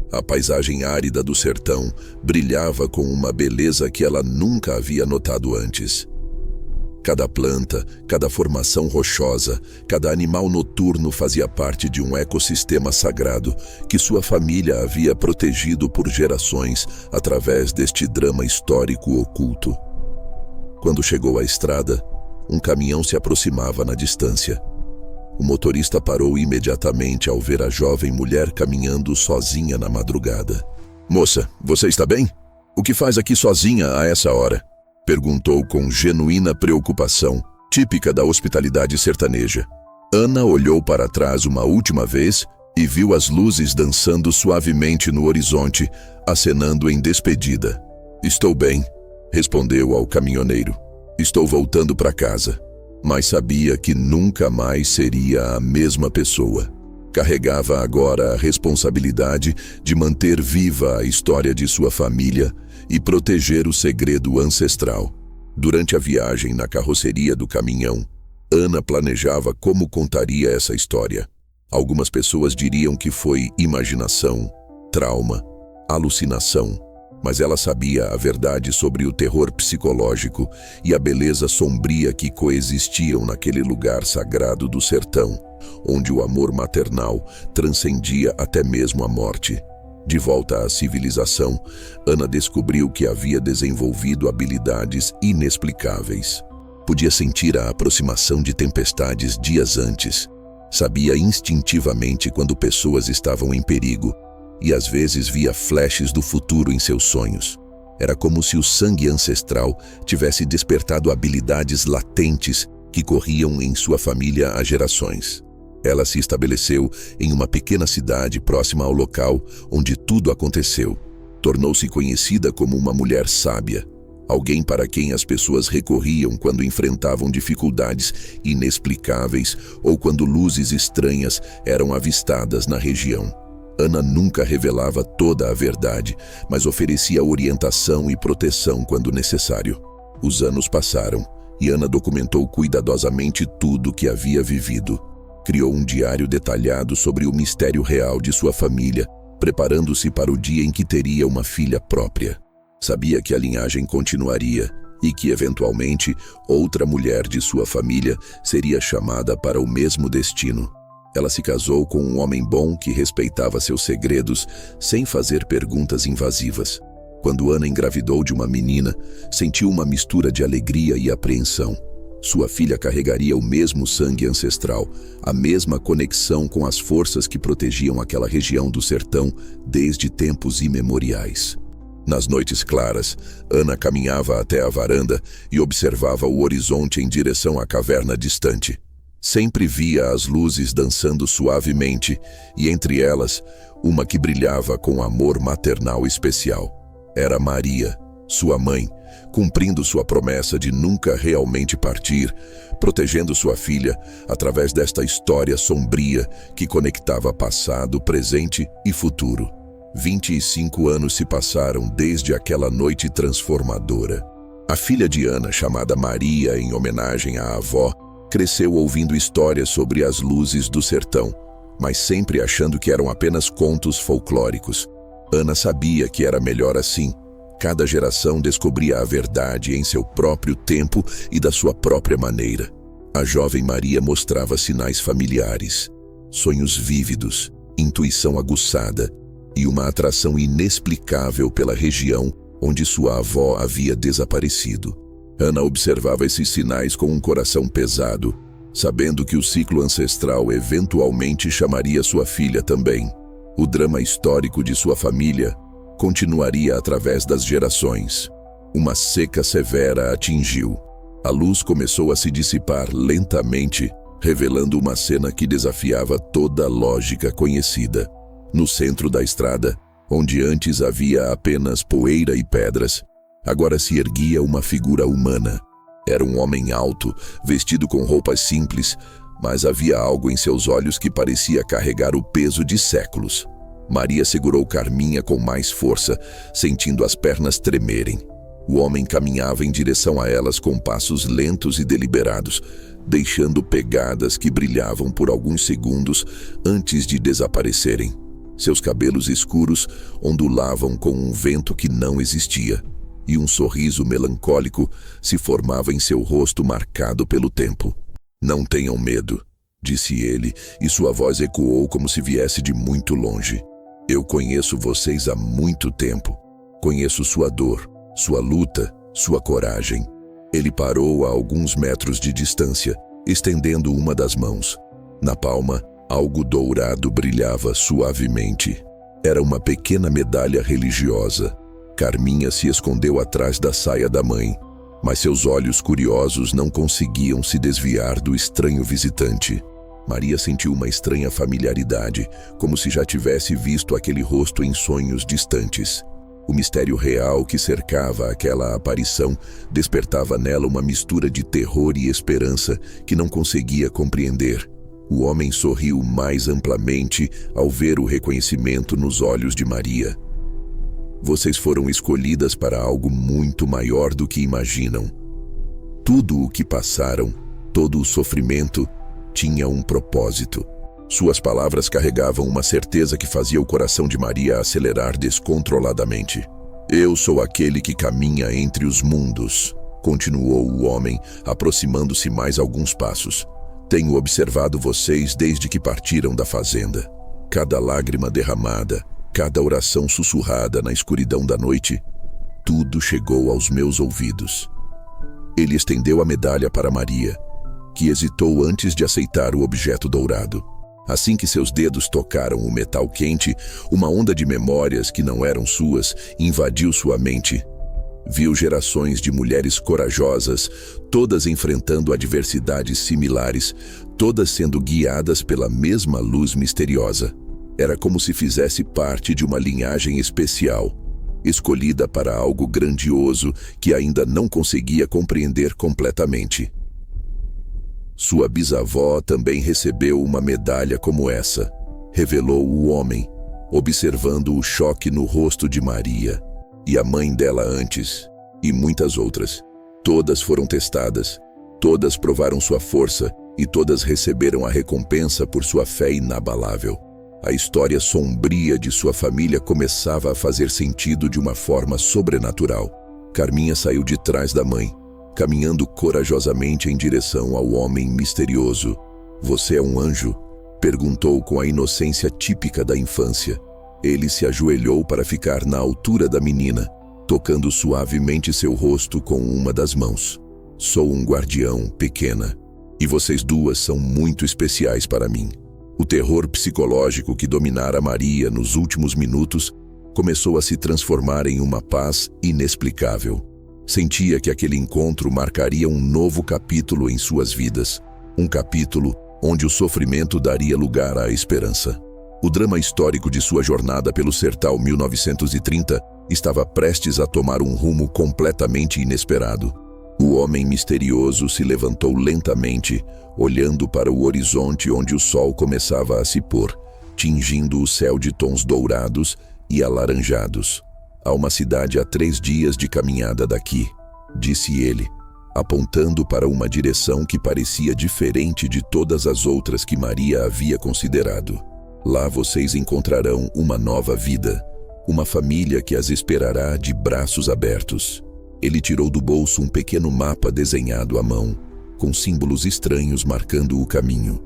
S1: A paisagem árida do sertão brilhava com uma beleza que ela nunca havia notado antes. Cada planta, cada formação rochosa, cada animal noturno fazia parte de um ecossistema sagrado que sua família havia protegido por gerações através deste drama histórico oculto. Quando chegou à estrada, um caminhão se aproximava na distância. O motorista parou imediatamente ao ver a jovem mulher caminhando sozinha na madrugada. "Moça, você está bem? O que faz aqui sozinha a essa hora?" perguntou com genuína preocupação, típica da hospitalidade sertaneja. Ana olhou para trás uma última vez e viu as luzes dançando suavemente no horizonte, acenando em despedida. "Estou bem", respondeu ao caminhoneiro. "Estou voltando para casa." Mas sabia que nunca mais seria a mesma pessoa. Carregava agora a responsabilidade de manter viva a história de sua família e proteger o segredo ancestral. Durante a viagem na carroceria do caminhão, Ana planejava como contaria essa história. Algumas pessoas diriam que foi imaginação, trauma, alucinação, mas ela sabia a verdade sobre o terror psicológico e a beleza sombria que coexistiam naquele lugar sagrado do sertão, onde o amor maternal transcendia até mesmo a morte. De volta à civilização, Ana descobriu que havia desenvolvido habilidades inexplicáveis. Podia sentir a aproximação de tempestades dias antes. Sabia instintivamente quando pessoas estavam em perigo e às vezes via flashes do futuro em seus sonhos. Era como se o sangue ancestral tivesse despertado habilidades latentes que corriam em sua família há gerações. Ela se estabeleceu em uma pequena cidade próxima ao local onde tudo aconteceu. Tornou-se conhecida como uma mulher sábia, Alguém para quem as pessoas recorriam quando enfrentavam dificuldades inexplicáveis ou quando luzes estranhas eram avistadas na região. Ana nunca revelava toda a verdade, mas oferecia orientação e proteção quando necessário. Os anos passaram e Ana documentou cuidadosamente tudo o que havia vivido. Criou um diário detalhado sobre o mistério real de sua família, preparando-se para o dia em que teria uma filha própria. Sabia que a linhagem continuaria e que, eventualmente, outra mulher de sua família seria chamada para o mesmo destino. Ela se casou com um homem bom que respeitava seus segredos sem fazer perguntas invasivas. Quando Ana engravidou de uma menina, sentiu uma mistura de alegria e apreensão. Sua filha carregaria o mesmo sangue ancestral, a mesma conexão com as forças que protegiam aquela região do sertão desde tempos imemoriais. Nas noites claras, Ana caminhava até a varanda e observava o horizonte em direção à caverna distante. Sempre via as luzes dançando suavemente e, entre elas, uma que brilhava com amor maternal especial. Era Maria, sua mãe, cumprindo sua promessa de nunca realmente partir, protegendo sua filha através desta história sombria que conectava passado, presente e futuro. 25 anos se passaram desde aquela noite transformadora. A filha de Ana, chamada Maria em homenagem à avó, cresceu ouvindo histórias sobre as luzes do sertão, mas sempre achando que eram apenas contos folclóricos. Ana sabia que era melhor assim. Cada geração descobria a verdade em seu próprio tempo e da sua própria maneira. A jovem Maria mostrava sinais familiares, sonhos vívidos, intuição aguçada e uma atração inexplicável pela região onde sua avó havia desaparecido. Ana observava esses sinais com um coração pesado, sabendo que o ciclo ancestral eventualmente chamaria sua filha também. O drama histórico de sua família continuaria através das gerações. Uma seca severa a atingiu. A luz começou a se dissipar lentamente, revelando uma cena que desafiava toda a lógica conhecida. No centro da estrada, onde antes havia apenas poeira e pedras, agora se erguia uma figura humana. Era um homem alto, vestido com roupas simples, mas havia algo em seus olhos que parecia carregar o peso de séculos. Maria segurou Carminha com mais força, sentindo as pernas tremerem. O homem caminhava em direção a elas com passos lentos e deliberados, deixando pegadas que brilhavam por alguns segundos antes de desaparecerem. Seus cabelos escuros ondulavam com um vento que não existia, e um sorriso melancólico se formava em seu rosto marcado pelo tempo. "Não tenham medo", disse ele, e sua voz ecoou como se viesse de muito longe. "Eu conheço vocês há muito tempo. Conheço sua dor, sua luta, sua coragem." Ele parou a alguns metros de distância, estendendo uma das mãos. Na palma, algo dourado brilhava suavemente. Era uma pequena medalha religiosa. Carminha se escondeu atrás da saia da mãe, mas seus olhos curiosos não conseguiam se desviar do estranho visitante. Maria sentiu uma estranha familiaridade, como se já tivesse visto aquele rosto em sonhos distantes. O mistério real que cercava aquela aparição despertava nela uma mistura de terror e esperança que não conseguia compreender. O homem sorriu mais amplamente ao ver o reconhecimento nos olhos de Maria. "Vocês foram escolhidas para algo muito maior do que imaginam. Tudo o que passaram, todo o sofrimento, tinha um propósito." Suas palavras carregavam uma certeza que fazia o coração de Maria acelerar descontroladamente. "Eu sou aquele que caminha entre os mundos", continuou o homem, aproximando-se mais alguns passos. "Tenho observado vocês desde que partiram da fazenda. Cada lágrima derramada, cada oração sussurrada na escuridão da noite, tudo chegou aos meus ouvidos." Ele estendeu a medalha para Maria, que hesitou antes de aceitar o objeto dourado. Assim que seus dedos tocaram o metal quente, uma onda de memórias que não eram suas invadiu sua mente. Viu gerações de mulheres corajosas, todas enfrentando adversidades similares, todas sendo guiadas pela mesma luz misteriosa. Era como se fizesse parte de uma linhagem especial, escolhida para algo grandioso que ainda não conseguia compreender completamente. Sua bisavó também recebeu uma medalha como essa, revelou o homem, observando o choque no rosto de Maria, e a mãe dela antes, e muitas outras. Todas foram testadas, todas provaram sua força e todas receberam a recompensa por sua fé inabalável. A história sombria de sua família começava a fazer sentido de uma forma sobrenatural. Carminha saiu de trás da mãe, caminhando corajosamente em direção ao homem misterioso. "Você é um anjo?", perguntou com a inocência típica da infância. Ele se ajoelhou para ficar na altura da menina, tocando suavemente seu rosto com uma das mãos. "Sou um guardião, pequena, e vocês duas são muito especiais para mim." O terror psicológico que dominara Maria nos últimos minutos começou a se transformar em uma paz inexplicável. Sentia que aquele encontro marcaria um novo capítulo em suas vidas, um capítulo onde o sofrimento daria lugar à esperança. O drama histórico de sua jornada pelo Sertão 1930 estava prestes a tomar um rumo completamente inesperado. O homem misterioso se levantou lentamente, olhando para o horizonte onde o sol começava a se pôr, tingindo o céu de tons dourados e alaranjados. "Há uma cidade a 3 dias de caminhada daqui", disse ele, apontando para uma direção que parecia diferente de todas as outras que Maria havia considerado. "Lá vocês encontrarão uma nova vida, uma família que as esperará de braços abertos." Ele tirou do bolso um pequeno mapa desenhado à mão, com símbolos estranhos marcando o caminho.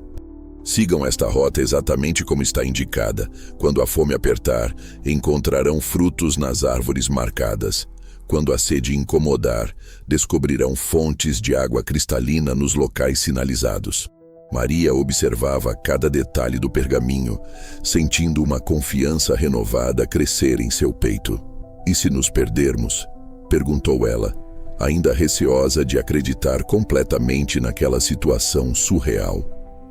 S1: "Sigam esta rota exatamente como está indicada. Quando a fome apertar, encontrarão frutos nas árvores marcadas. Quando a sede incomodar, descobrirão fontes de água cristalina nos locais sinalizados." Maria observava cada detalhe do pergaminho, sentindo uma confiança renovada crescer em seu peito. "E se nos perdermos?", perguntou ela, ainda receosa de acreditar completamente naquela situação surreal.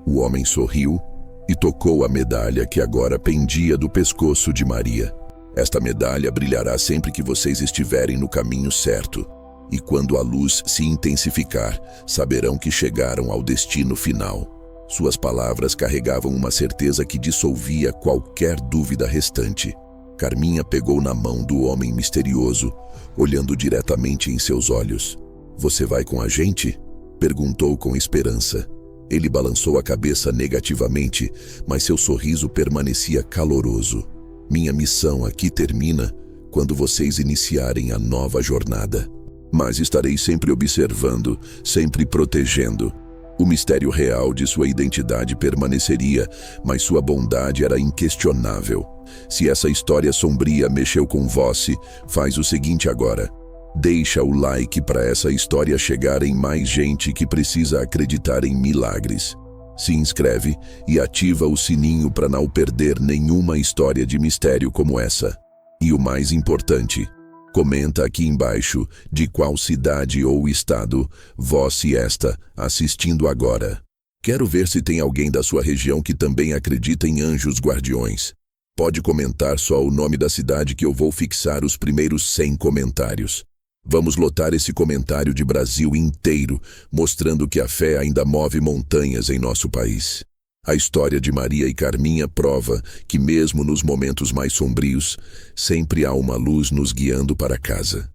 S1: O homem sorriu e tocou a medalha que agora pendia do pescoço de Maria. "Esta medalha brilhará sempre que vocês estiverem no caminho certo, e quando a luz se intensificar, saberão que chegaram ao destino final." Suas palavras carregavam uma certeza que dissolvia qualquer dúvida restante. Carminha pegou na mão do homem misterioso, olhando diretamente em seus olhos. "Você vai com a gente?", perguntou com esperança. Ele balançou a cabeça negativamente, mas seu sorriso permanecia caloroso. "Minha missão aqui termina quando vocês iniciarem a nova jornada. Mas estarei sempre observando, sempre protegendo." O mistério real de sua identidade permaneceria, mas sua bondade era inquestionável. Se essa história sombria mexeu com você, faz o seguinte agora. Deixa o like para essa história chegar em mais gente que precisa acreditar em milagres. Se inscreve e ativa o sininho para não perder nenhuma história de mistério como essa. E o mais importante, comenta aqui embaixo de qual cidade ou estado você está assistindo agora. Quero ver se tem alguém da sua região que também acredita em anjos guardiões. Pode comentar só o nome da cidade que eu vou fixar os primeiros 100 comentários. Vamos lotar esse comentário de Brasil inteiro, mostrando que a fé ainda move montanhas em nosso país. A história de Maria e Carminha prova que mesmo nos momentos mais sombrios, sempre há uma luz nos guiando para casa.